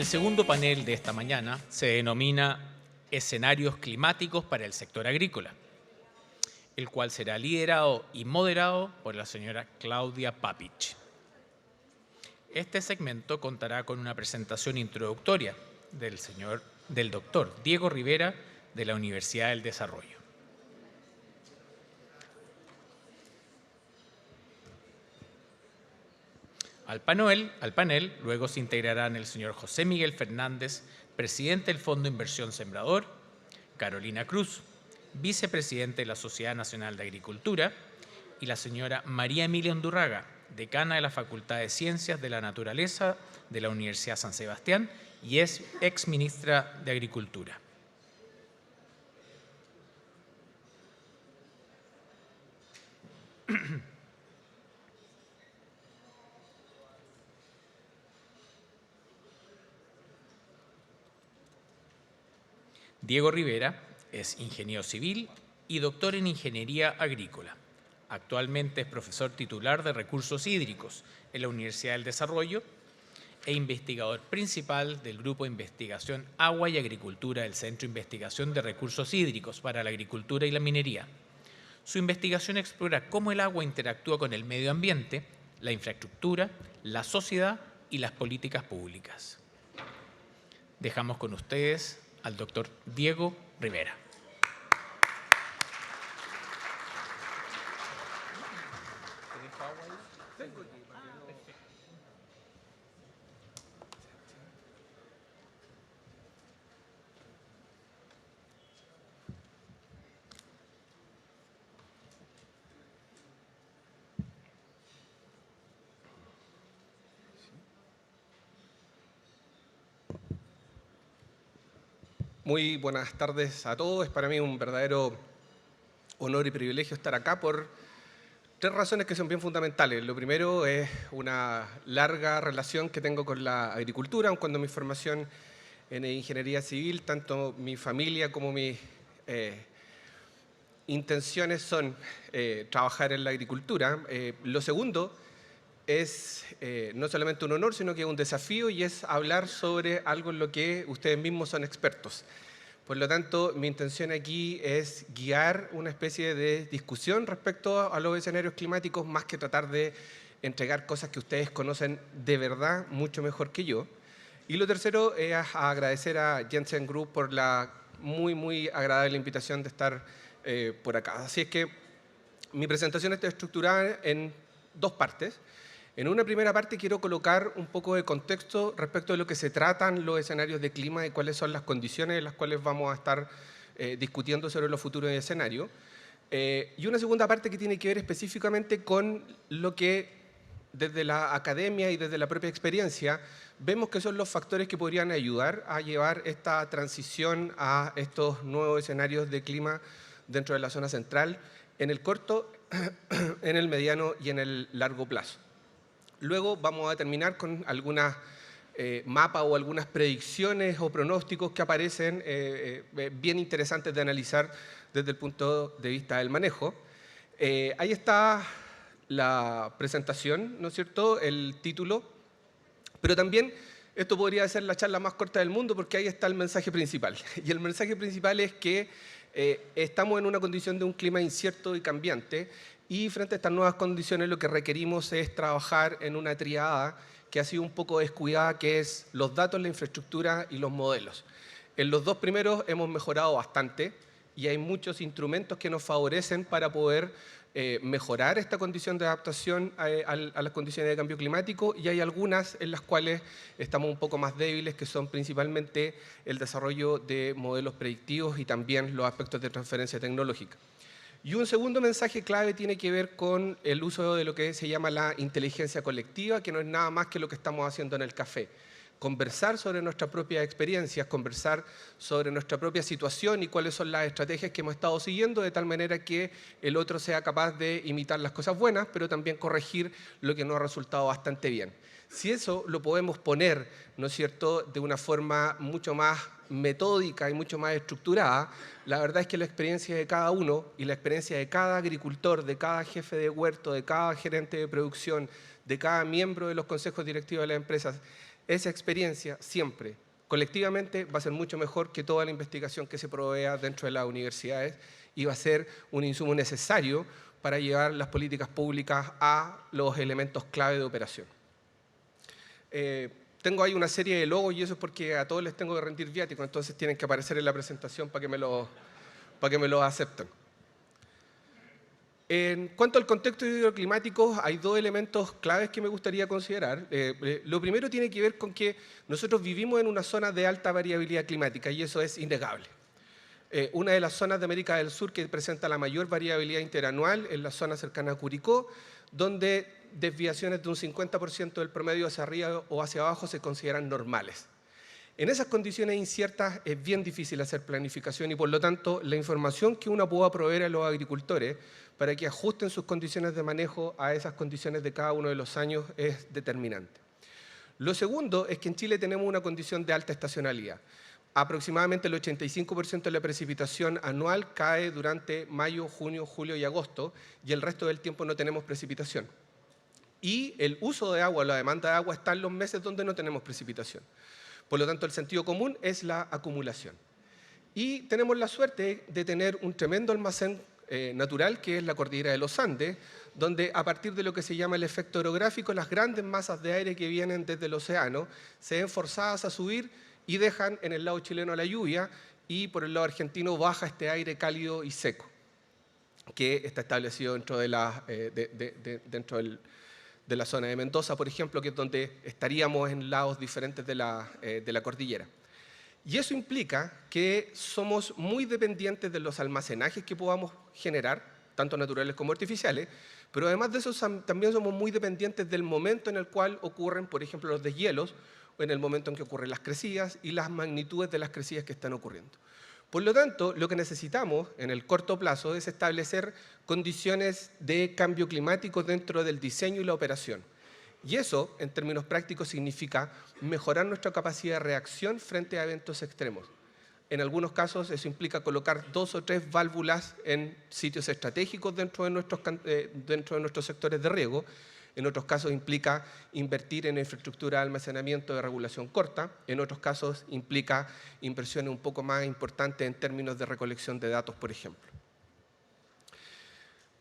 El segundo panel de esta mañana se denomina Escenarios climáticos para el sector agrícola, el cual será liderado y moderado por la señora Claudia Papich. Este segmento contará con una presentación introductoria del doctor Diego Rivera de la Universidad del Desarrollo. Al panel luego se integrarán el señor José Miguel Fernández, presidente del Fondo Inversión Sembrador, Carolina Cruz, vicepresidente de la Sociedad Nacional de Agricultura, y la señora María Emilia Undurraga, decana de la Facultad de Ciencias de la Naturaleza de la Universidad San Sebastián y es exministra de Agricultura. Diego Rivera es ingeniero civil y doctor en Ingeniería Agrícola. Actualmente es profesor titular de Recursos Hídricos en la Universidad del Desarrollo e investigador principal del Grupo de Investigación Agua y Agricultura del Centro de Investigación de Recursos Hídricos para la Agricultura y la Minería. Su investigación explora cómo el agua interactúa con el medio ambiente, la infraestructura, la sociedad y las políticas públicas. Dejamos con ustedes al doctor Diego Rivera. Muy buenas tardes a todos. Es para mí un verdadero honor y privilegio estar acá por tres razones que son bien fundamentales. Lo primero es una larga relación que tengo con la agricultura, aun cuando mi formación en ingeniería civil, tanto mi familia como mis intenciones son trabajar en la agricultura. Lo segundo es no solamente un honor, sino que es un desafío y es hablar sobre algo en lo que ustedes mismos son expertos. Por lo tanto, mi intención aquí es guiar una especie de discusión respecto a los escenarios climáticos, más que tratar de entregar cosas que ustedes conocen de verdad mucho mejor que yo. Y lo tercero es agradecer a Jensen Group por la muy agradable invitación de estar por acá. Así es que mi presentación está estructurada en dos partes. En una primera parte quiero colocar un poco de contexto respecto de lo que se tratan los escenarios de clima y cuáles son las condiciones en las cuales vamos a estar discutiendo sobre los futuros escenarios. Y una segunda parte que tiene que ver específicamente con lo que desde la academia y desde la propia experiencia vemos que son los factores que podrían ayudar a llevar esta transición a estos nuevos escenarios de clima dentro de la zona central en el corto, en el mediano y en el largo plazo. Luego vamos a terminar con algunas mapas o algunas predicciones o pronósticos que aparecen bien interesantes de analizar desde el punto de vista del manejo. Ahí está la presentación, ¿no es cierto?, el título, pero también esto podría ser la charla más corta del mundo porque ahí está el mensaje principal. Y el mensaje principal es que estamos en una condición de un clima incierto y cambiante y frente a estas nuevas condiciones lo que requerimos es trabajar en una triada que ha sido un poco descuidada, que es los datos, la infraestructura y los modelos. En los dos primeros hemos mejorado bastante y hay muchos instrumentos que nos favorecen para poder mejorar esta condición de adaptación a las condiciones de cambio climático y hay algunas en las cuales estamos un poco más débiles, que son principalmente el desarrollo de modelos predictivos y también los aspectos de transferencia tecnológica. Y un segundo mensaje clave tiene que ver con el uso de lo que se llama la inteligencia colectiva, que no es nada más que lo que estamos haciendo en el café. Conversar sobre nuestras propias experiencias, conversar sobre nuestra propia situación y cuáles son las estrategias que hemos estado siguiendo, de tal manera que el otro sea capaz de imitar las cosas buenas, pero también corregir lo que no ha resultado bastante bien. Si eso lo podemos poner, ¿no es cierto?, de una forma mucho más metódica y mucho más estructurada, la verdad es que la experiencia de cada uno y la experiencia de cada agricultor, de cada jefe de huerto, de cada gerente de producción, de cada miembro de los consejos directivos de las empresas, esa experiencia siempre, colectivamente, va a ser mucho mejor que toda la investigación que se provea dentro de las universidades y va a ser un insumo necesario para llevar las políticas públicas a los elementos clave de operación. Tengo ahí una serie de logos y eso es porque a todos les tengo que rendir viático, entonces tienen que aparecer en la presentación para que me lo acepten. En cuanto al contexto hidroclimático, hay dos elementos claves que me gustaría considerar. Lo primero tiene que ver con que nosotros vivimos en una zona de alta variabilidad climática y eso es innegable. Una de las zonas de América del Sur que presenta la mayor variabilidad interanual es la zona cercana a Curicó, donde desviaciones de un 50% del promedio hacia arriba o hacia abajo se consideran normales. En esas condiciones inciertas es bien difícil hacer planificación y por lo tanto la información que uno pueda proveer a los agricultores para que ajusten sus condiciones de manejo a esas condiciones de cada uno de los años es determinante. Lo segundo es que en Chile tenemos una condición de alta estacionalidad. Aproximadamente el 85% de la precipitación anual cae durante mayo, junio, julio y agosto y el resto del tiempo no tenemos precipitación. Y el uso de agua, la demanda de agua está en los meses donde no tenemos precipitación. Por lo tanto, el sentido común es la acumulación. Y tenemos la suerte de tener un tremendo almacén natural, que es la cordillera de los Andes, donde a partir de lo que se llama el efecto orográfico, las grandes masas de aire que vienen desde el océano se ven forzadas a subir y dejan en el lado chileno la lluvia y por el lado argentino baja este aire cálido y seco, que está establecido dentro de la zona de Mendoza, por ejemplo, que es donde estaríamos en lados diferentes de la cordillera. Y eso implica que somos muy dependientes de los almacenajes que podamos generar, tanto naturales como artificiales, pero además de eso también somos muy dependientes del momento en el cual ocurren, por ejemplo, los deshielos, o en el momento en que ocurren las crecidas y las magnitudes de las crecidas que están ocurriendo. Por lo tanto, lo que necesitamos en el corto plazo es establecer condiciones de cambio climático dentro del diseño y la operación. Y eso, en términos prácticos, significa mejorar nuestra capacidad de reacción frente a eventos extremos. En algunos casos eso implica colocar 2 o 3 válvulas en sitios estratégicos dentro de nuestros sectores de riego. En otros casos implica invertir en infraestructura de almacenamiento de regulación corta. En otros casos implica inversiones un poco más importantes en términos de recolección de datos, por ejemplo.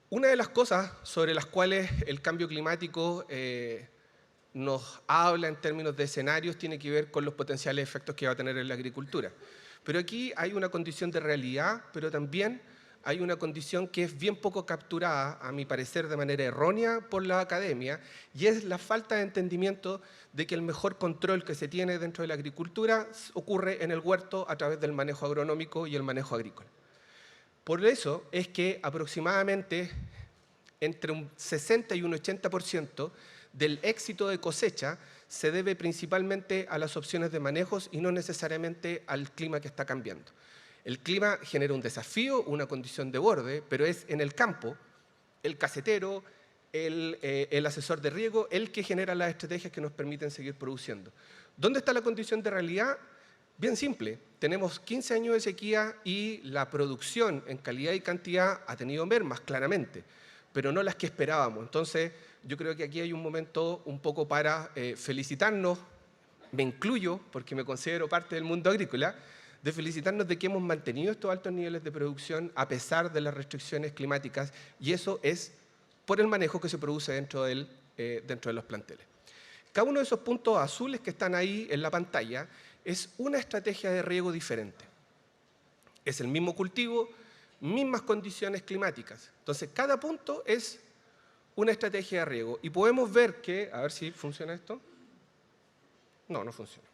Una de las cosas sobre las cuales el cambio climático nos habla en términos de escenarios tiene que ver con los potenciales efectos que va a tener en la agricultura. Pero aquí hay una condición de realidad, pero también hay una condición que es bien poco capturada, a mi parecer, de manera errónea por la academia, y es la falta de entendimiento de que el mejor control que se tiene dentro de la agricultura ocurre en el huerto a través del manejo agronómico y el manejo agrícola. Por eso es que aproximadamente entre un 60 y un 80% del éxito de cosecha se debe principalmente a las opciones de manejos y no necesariamente al clima que está cambiando. El clima genera un desafío, una condición de borde, pero es en el campo, el casetero, el asesor de riego, el que genera las estrategias que nos permiten seguir produciendo. ¿Dónde está la condición de realidad? Bien simple, tenemos 15 años de sequía y la producción en calidad y cantidad ha tenido mermas, claramente, pero no las que esperábamos. Entonces, yo creo que aquí hay un momento un poco para felicitarnos, me incluyo porque me considero parte del mundo agrícola, de felicitarnos de que hemos mantenido estos altos niveles de producción a pesar de las restricciones climáticas y eso es por el manejo que se produce dentro de los planteles. Cada uno de esos puntos azules que están ahí en la pantalla es una estrategia de riego diferente. Es el mismo cultivo, mismas condiciones climáticas. Entonces, cada punto es una estrategia de riego. Y podemos ver que, a ver si funciona esto. No, no funciona.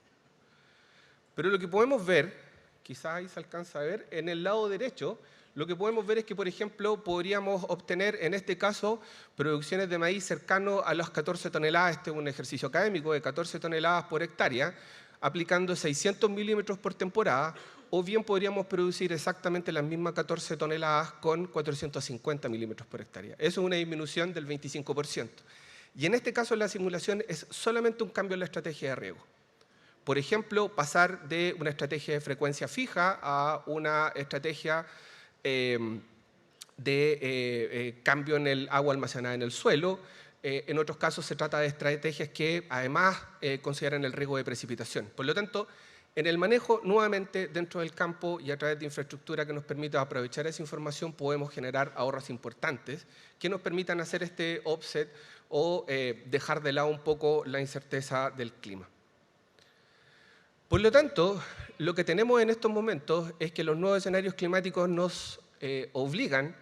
Pero lo que podemos ver, quizás ahí se alcanza a ver, en el lado derecho, lo que podemos ver es que, por ejemplo, podríamos obtener, en este caso, producciones de maíz cercano a las 14 toneladas, este es un ejercicio académico, de 14 toneladas por hectárea, aplicando 600 milímetros por temporada, o bien podríamos producir exactamente las mismas 14 toneladas con 450 milímetros por hectárea. Eso es una disminución del 25%. Y en este caso la simulación es solamente un cambio en la estrategia de riego. Por ejemplo, pasar de una estrategia de frecuencia fija a una estrategia de cambio en el agua almacenada en el suelo, En otros casos se trata de estrategias que además consideran el riesgo de precipitación. Por lo tanto, en el manejo, nuevamente, dentro del campo y a través de infraestructura que nos permita aprovechar esa información, podemos generar ahorros importantes que nos permitan hacer este offset o dejar de lado un poco la incerteza del clima. Por lo tanto, lo que tenemos en estos momentos es que los nuevos escenarios climáticos nos obligan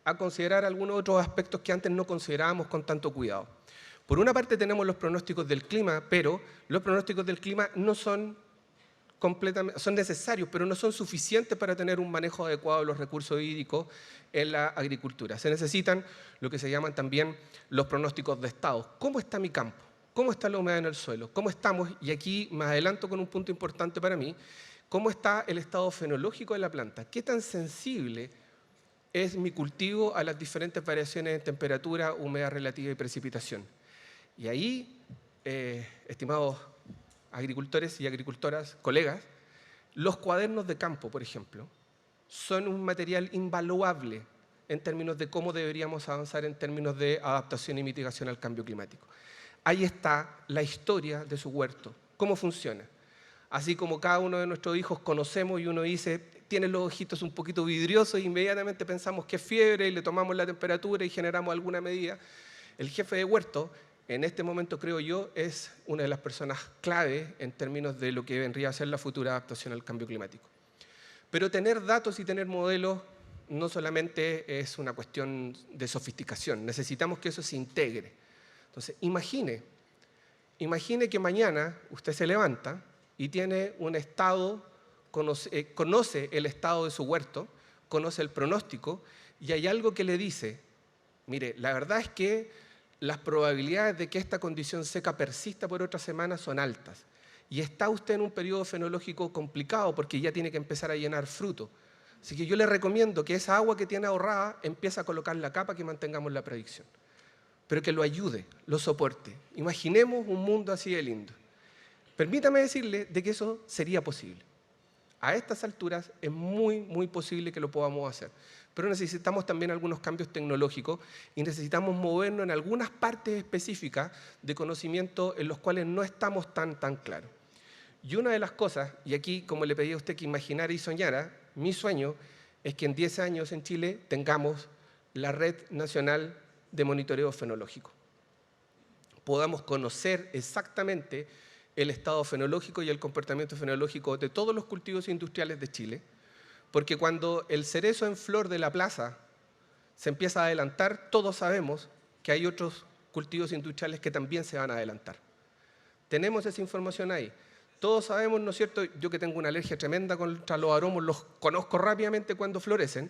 a considerar algunos otros aspectos que antes no considerábamos con tanto cuidado. Por una parte tenemos los pronósticos del clima, pero los pronósticos del clima no son son necesarios, pero no son suficientes para tener un manejo adecuado de los recursos hídricos en la agricultura. Se necesitan lo que se llaman también los pronósticos de estado. ¿Cómo está mi campo? ¿Cómo está la humedad en el suelo? ¿Cómo estamos? Y aquí me adelanto con un punto importante para mí. ¿Cómo está el estado fenológico de la planta? ¿Qué tan sensible es mi cultivo a las diferentes variaciones en temperatura, humedad relativa y precipitación? Y ahí, estimados agricultores y agricultoras, colegas, los cuadernos de campo, por ejemplo, son un material invaluable en términos de cómo deberíamos avanzar en términos de adaptación y mitigación al cambio climático. Ahí está la historia de su huerto, cómo funciona. Así como cada uno de nuestros hijos conocemos y uno dice, tiene los ojitos un poquito vidriosos, e inmediatamente pensamos que es fiebre y le tomamos la temperatura y generamos alguna medida. El jefe de huerto, en este momento creo yo, es una de las personas clave en términos de lo que vendría a ser la futura adaptación al cambio climático. Pero tener datos y tener modelos no solamente es una cuestión de sofisticación, necesitamos que eso se integre. Entonces, imagine que mañana usted se levanta y tiene un estado, conoce el estado de su huerto, conoce el pronóstico y hay algo que le dice, mire, la verdad es que las probabilidades de que esta condición seca persista por otras semanas son altas. Y está usted en un periodo fenológico complicado porque ya tiene que empezar a llenar fruto. Así que yo le recomiendo que esa agua que tiene ahorrada empiece a colocar la capa que mantengamos la predicción. Pero que lo ayude, lo soporte. Imaginemos un mundo así de lindo. Permítame decirle de que eso sería posible. A estas alturas es muy, muy posible que lo podamos hacer. Pero necesitamos también algunos cambios tecnológicos y necesitamos movernos en algunas partes específicas de conocimiento en los cuales no estamos tan claros. Y una de las cosas, y aquí como le pedí a usted que imaginara y soñara, mi sueño es que en 10 años en Chile tengamos la Red Nacional de Monitoreo Fenológico. Podamos conocer exactamente el estado fenológico y el comportamiento fenológico de todos los cultivos industriales de Chile, porque cuando el cerezo en flor de la plaza se empieza a adelantar, todos sabemos que hay otros cultivos industriales que también se van a adelantar. Tenemos esa información ahí. Todos sabemos, ¿no es cierto? Yo que tengo una alergia tremenda contra los aromos, los conozco rápidamente cuando florecen.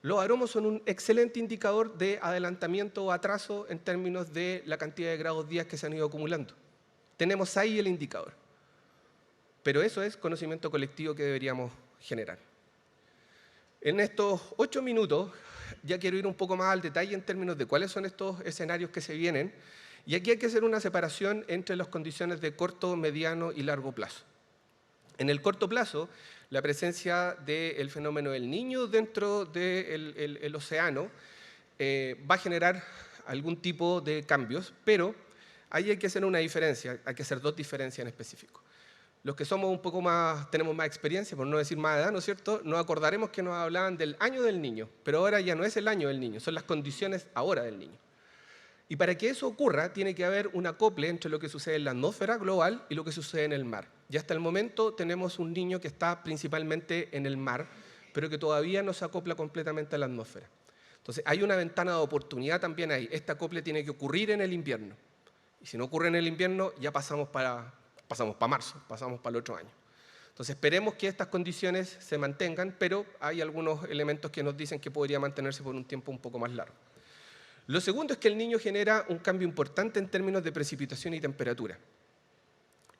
Los aromos son un excelente indicador de adelantamiento o atraso en términos de la cantidad de grados días que se han ido acumulando. Tenemos ahí el indicador. Pero eso es conocimiento colectivo que deberíamos generar. En estos 8 minutos ya quiero ir un poco más al detalle en términos de cuáles son estos escenarios que se vienen. Y aquí hay que hacer una separación entre las condiciones de corto, mediano y largo plazo. En el corto plazo, la presencia del fenómeno del Niño dentro del océano va a generar algún tipo de cambios, pero ahí hay que hacer una diferencia, hay que hacer dos diferencias en específico. Los que somos un poco más, tenemos más experiencia, por no decir más edad, ¿no es cierto?, nos acordaremos que nos hablaban del año del niño, pero ahora ya no es el año del niño, son las condiciones ahora del niño. Y para que eso ocurra, tiene que haber un acople entre lo que sucede en la atmósfera global y lo que sucede en el mar. Y hasta el momento tenemos un niño que está principalmente en el mar, pero que todavía no se acopla completamente a la atmósfera. Entonces, hay una ventana de oportunidad también ahí. Este acople tiene que ocurrir en el invierno. Y si no ocurre en el invierno, ya pasamos para marzo, pasamos para el otro año. Entonces, esperemos que estas condiciones se mantengan, pero hay algunos elementos que nos dicen que podría mantenerse por un tiempo un poco más largo. Lo segundo es que el Niño genera un cambio importante en términos de precipitación y temperatura.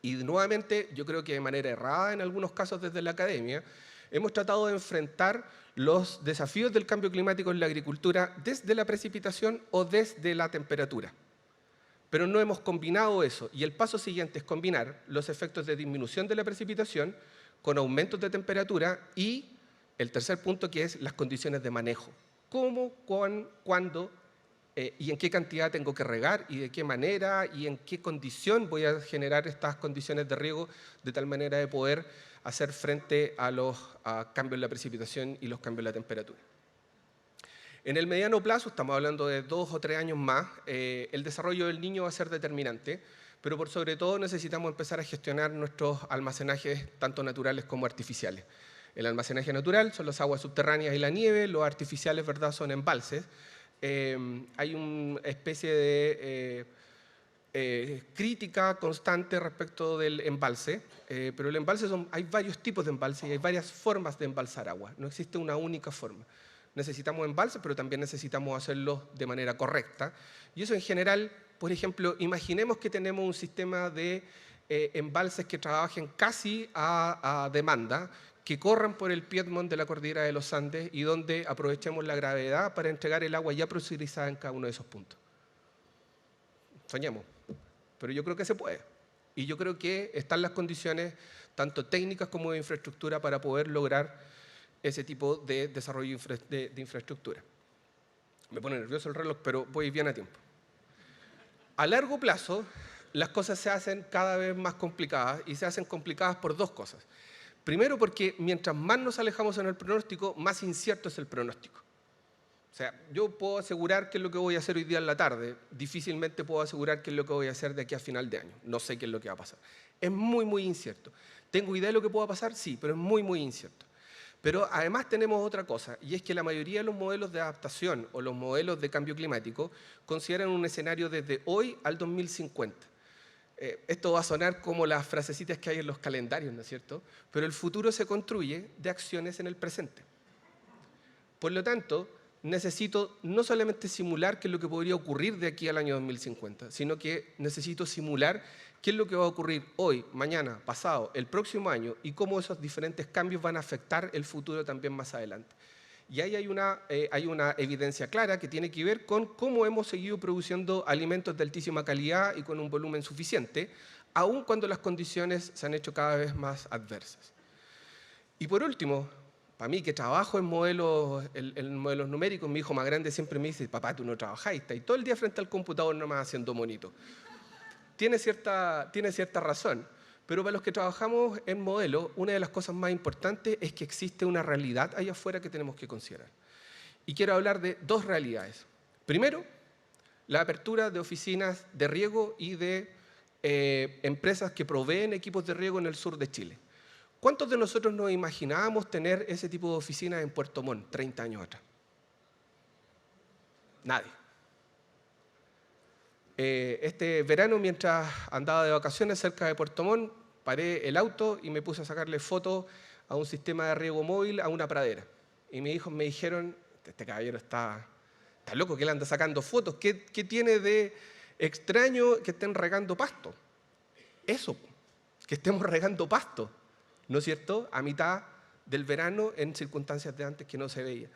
Y nuevamente, yo creo que de manera errada en algunos casos desde la academia, hemos tratado de enfrentar los desafíos del cambio climático en la agricultura desde la precipitación o desde la temperatura. Pero no hemos combinado eso, y el paso siguiente es combinar los efectos de disminución de la precipitación con aumentos de temperatura y el tercer punto, que es las condiciones de manejo. ¿Cómo, cuándo y en qué cantidad tengo que regar y de qué manera y en qué condición voy a generar estas condiciones de riego de tal manera de poder hacer frente a los cambios en la precipitación y los cambios en la temperatura. En el mediano plazo, estamos hablando de 2 o 3 años más, el desarrollo del Niño va a ser determinante, pero por sobre todo necesitamos empezar a gestionar nuestros almacenajes, tanto naturales como artificiales. El almacenaje natural son las aguas subterráneas y la nieve, los artificiales, ¿verdad?, son embalses. Hay una especie de crítica constante respecto del embalse, pero el embalse hay varios tipos de embalse y hay varias formas de embalsar agua, no existe una única forma. Necesitamos embalses, pero también necesitamos hacerlo de manera correcta. Y eso en general, por ejemplo, imaginemos que tenemos un sistema de embalses que trabajen casi a demanda, que corran por el Piedmont de la cordillera de los Andes y donde aprovechemos la gravedad para entregar el agua ya presurizada en cada uno de esos puntos. Soñemos, pero yo creo que se puede. Y yo creo que están las condiciones, tanto técnicas como de infraestructura, para poder lograr ese tipo de desarrollo de infraestructura. Me pone nervioso el reloj, pero voy bien a tiempo. A largo plazo, las cosas se hacen cada vez más complicadas y se hacen complicadas por dos cosas. Primero, porque mientras más nos alejamos en el pronóstico, más incierto es el pronóstico. O sea, yo puedo asegurar qué es lo que voy a hacer hoy día en la tarde, difícilmente puedo asegurar qué es lo que voy a hacer de aquí a final de año. No sé qué es lo que va a pasar. Es muy, muy incierto. ¿Tengo idea de lo que pueda pasar? Sí, pero es muy, muy incierto. Pero además tenemos otra cosa, y es que la mayoría de los modelos de adaptación o los modelos de cambio climático consideran un escenario desde hoy al 2050. Esto va a sonar como las frasecitas que hay en los calendarios, ¿no es cierto? Pero el futuro se construye de acciones en el presente. Por lo tanto, necesito no solamente simular qué es lo que podría ocurrir de aquí al año 2050, sino que necesito simular qué es lo que va a ocurrir hoy, mañana, pasado, el próximo año y cómo esos diferentes cambios van a afectar el futuro también más adelante. Y ahí hay una evidencia clara que tiene que ver con cómo hemos seguido produciendo alimentos de altísima calidad y con un volumen suficiente, aun cuando las condiciones se han hecho cada vez más adversas. Y por último, para mí que trabajo en modelos numéricos, mi hijo más grande siempre me dice: papá, tú no trabajáis, estás todo el día frente al computador nomás haciendo monito. Tiene cierta razón, pero para los que trabajamos en modelos, una de las cosas más importantes es que existe una realidad allá afuera que tenemos que considerar. Y quiero hablar de dos realidades. Primero, la apertura de oficinas de riego y de empresas que proveen equipos de riego en el sur de Chile. ¿Cuántos de nosotros nos imaginábamos tener ese tipo de oficinas en Puerto Montt 30 años atrás? Nadie. Este verano, mientras andaba de vacaciones cerca de Puerto Montt, paré el auto y me puse a sacarle fotos a un sistema de riego móvil a una pradera. Y mis hijos me dijeron: este caballero está loco, que él anda sacando fotos. ¿Qué tiene de extraño que estén regando pasto? Eso, que estemos regando pasto, ¿no es cierto?, a mitad del verano en circunstancias de antes que no se veía.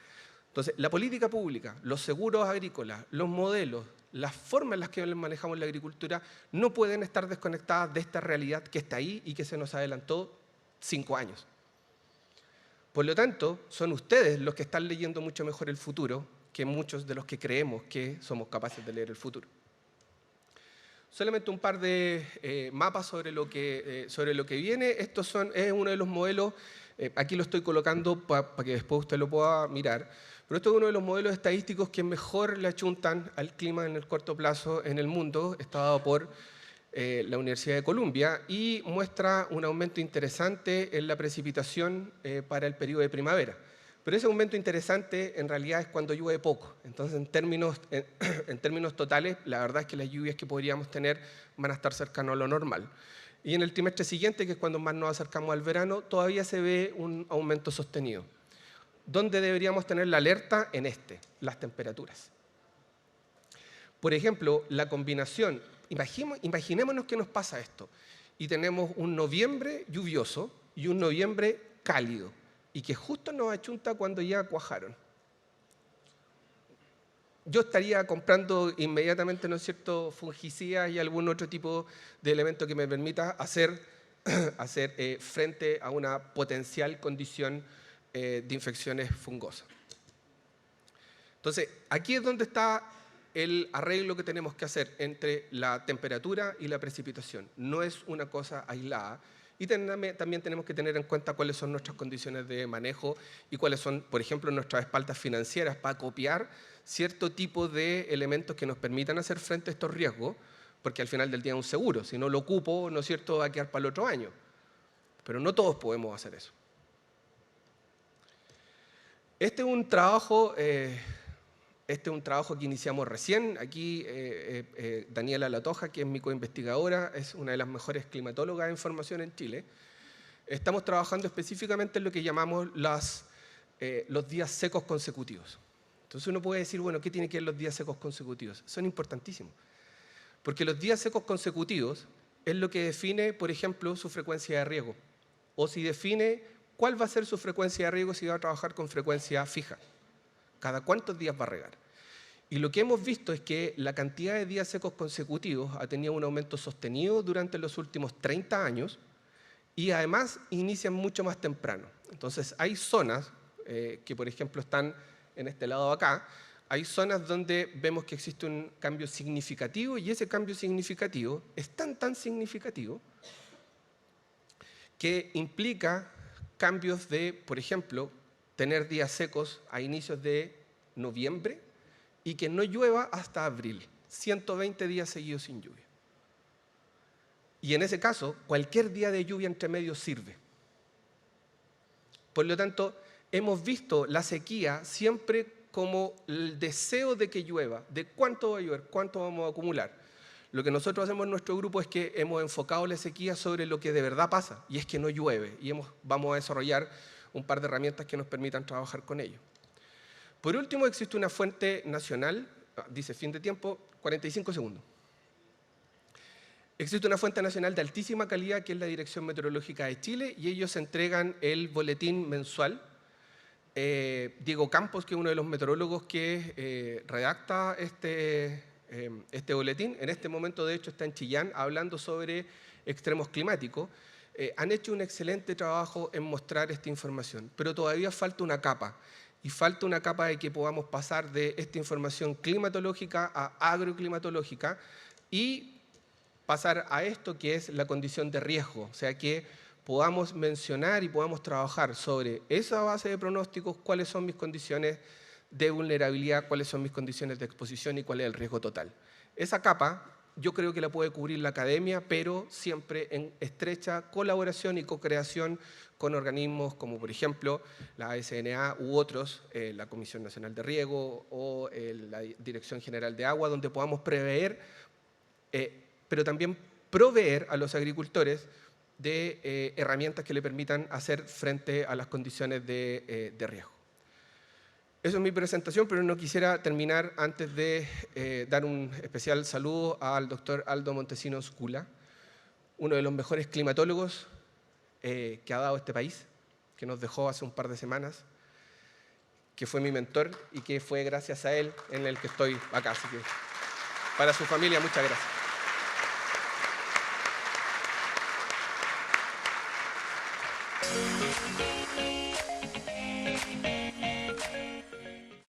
Entonces, la política pública, los seguros agrícolas, los modelos, las formas en las que manejamos la agricultura no pueden estar desconectadas de esta realidad que está ahí y que se nos adelantó 5 años. Por lo tanto, son ustedes los que están leyendo mucho mejor el futuro que muchos de los que creemos que somos capaces de leer el futuro. Solamente un par de mapas sobre lo que viene. Es uno de los modelos, aquí lo estoy colocando para que después usted lo pueda mirar, pero esto es uno de los modelos estadísticos que mejor le achuntan al clima en el corto plazo en el mundo. Está dado por la Universidad de Columbia y muestra un aumento interesante en la precipitación para el periodo de primavera. Pero ese aumento interesante en realidad es cuando llueve poco. Entonces, en términos totales, la verdad es que las lluvias que podríamos tener van a estar cercanas a lo normal. Y en el trimestre siguiente, que es cuando más nos acercamos al verano, todavía se ve un aumento sostenido. ¿Dónde deberíamos tener la alerta? En las temperaturas. Por ejemplo, la combinación, imaginémonos que nos pasa esto, y tenemos un noviembre lluvioso y un noviembre cálido, y que justo nos achunta cuando ya cuajaron. Yo estaría comprando inmediatamente, ¿no es cierto?, fungicidas y algún otro tipo de elemento que me permita hacer frente a una potencial condición de infecciones fungosas. Entonces, aquí es donde está el arreglo que tenemos que hacer entre la temperatura y la precipitación. No es una cosa aislada. Y también tenemos que tener en cuenta cuáles son nuestras condiciones de manejo y cuáles son, por ejemplo, nuestras espaldas financieras para copiar cierto tipo de elementos que nos permitan hacer frente a estos riesgos, porque al final del día es un seguro. Si no lo ocupo, ¿no es cierto?, va a quedar para el otro año. Pero no todos podemos hacer eso. Este es un trabajo que iniciamos recién. Aquí Daniela Latoja, que es mi coinvestigadora, es una de las mejores climatólogas de información en Chile. Estamos trabajando específicamente en lo que llamamos los días secos consecutivos. Entonces uno puede decir, bueno, ¿qué tiene que ver los días secos consecutivos? Son importantísimos. Porque los días secos consecutivos es lo que define, por ejemplo, su frecuencia de riego. O si define cuál va a ser su frecuencia de riego si va a trabajar con frecuencia fija. Cada cuántos días va a regar. Y lo que hemos visto es que la cantidad de días secos consecutivos ha tenido un aumento sostenido durante los últimos 30 años y además inician mucho más temprano. Entonces hay zonas que, por ejemplo, están en este lado de acá, hay zonas donde vemos que existe un cambio significativo y ese cambio significativo es tan significativo que implica cambios de, por ejemplo, tener días secos a inicios de noviembre y que no llueva hasta abril, 120 días seguidos sin lluvia. Y en ese caso, cualquier día de lluvia entre medio sirve. Por lo tanto, hemos visto la sequía siempre como el deseo de que llueva, de cuánto va a llover, cuánto vamos a acumular. Lo que nosotros hacemos en nuestro grupo es que hemos enfocado la sequía sobre lo que de verdad pasa, y es que no llueve, y vamos a desarrollar un par de herramientas que nos permitan trabajar con ello. Por último, existe una fuente nacional, dice fin de tiempo, 45 segundos. Existe una fuente nacional de altísima calidad que es la Dirección Meteorológica de Chile y ellos entregan el boletín mensual. Diego Campos, que es uno de los meteorólogos que redacta este boletín, en este momento de hecho está en Chillán hablando sobre extremos climáticos. Han hecho un excelente trabajo en mostrar esta información, pero todavía falta una capa. Y falta una capa de que podamos pasar de esta información climatológica a agroclimatológica y pasar a esto que es la condición de riesgo. O sea, que podamos mencionar y podamos trabajar sobre esa base de pronósticos, cuáles son mis condiciones de vulnerabilidad, cuáles son mis condiciones de exposición y cuál es el riesgo total. Esa capa yo creo que la puede cubrir la academia, pero siempre en estrecha colaboración y co-creación con organismos como, por ejemplo, la ASNA u otros, la Comisión Nacional de Riego o la Dirección General de Agua, donde podamos prever, pero también proveer a los agricultores de herramientas que le permitan hacer frente a las condiciones de riesgo. Eso es mi presentación, pero no quisiera terminar antes de dar un especial saludo al doctor Aldo Montesinos Cula, uno de los mejores climatólogos que ha dado este país, que nos dejó hace un par de semanas, que fue mi mentor y que fue gracias a él en el que estoy acá. Así que para su familia, muchas gracias.